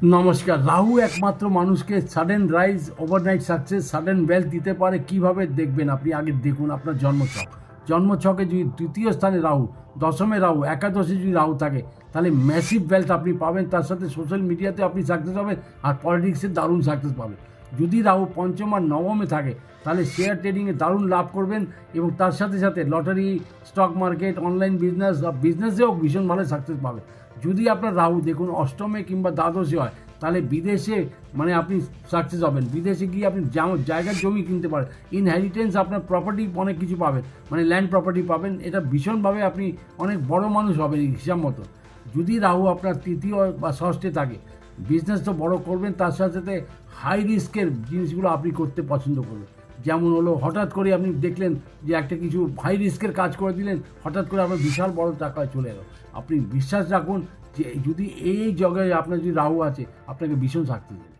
নমস্কার। রাহু একমাত্র মানুষকে sudden rise, overnight success, sudden wealth দিতে পারে। কিভাবে দেখবেন আপনি আগে দেখুন আপনার জন্মছক। জন্মছকে যদি তৃতীয় স্থানে রাহু, দশমে রাহু, একাদশে যদি রাহু থাকে, তাহলে ম্যাসিভ ওয়েলথ আপনি পাবেন। তার সাথে সোশ্যাল মিডিয়াতে আপনি সাকসেস হবেন আর পলিটিক্সে দারুণ সাকসেস পাবেন। যদি রাহু পঞ্চম আর নবমে থাকে, তাহলে শেয়ার ট্রেডিংয়ে দারুণ লাভ করবেন এবং তার সাথে সাথে লটারি, স্টক মার্কেট, অনলাইন বিজনেসেও ভীষণ ভালো সাকসেস পাবেন। যদি আপনার রাহু দেখুন অষ্টমে কিংবা দ্বাদশে হয়, তাহলে বিদেশে আপনি সাকসেস হবেন। বিদেশে গিয়ে আপনি জায়গার জমি কিনতে পারেন, ইনহেরিটেন্স, আপনার প্রপার্টি অনেক কিছু পাবেন, ল্যান্ড প্রপার্টি পাবেন। এটা ভীষণভাবে আপনি অনেক বড় মানুষ হবেন হিসাব মতো। যদি রাহু আপনার তৃতীয় বা ষষ্ঠে থাকে, বিজনেস তো বড় করবেন, তার সাথে সাথে হাই রিস্কের জিনিসগুলো আপনি করতে পছন্দ করবেন। যেমন হলো, হঠাৎ করে আপনি দেখলেন যে একটা কিছু হাই রিস্কের কাজ করে দিলেন, হঠাৎ করে আপনার বিশাল বড় টাকা চলে এলো। আপনি বিশ্বাস রাখুন যে যদি এই জায়গায় আপনার যদি রাহু আছে, আপনাকে ভীষণ শক্তি দেবে।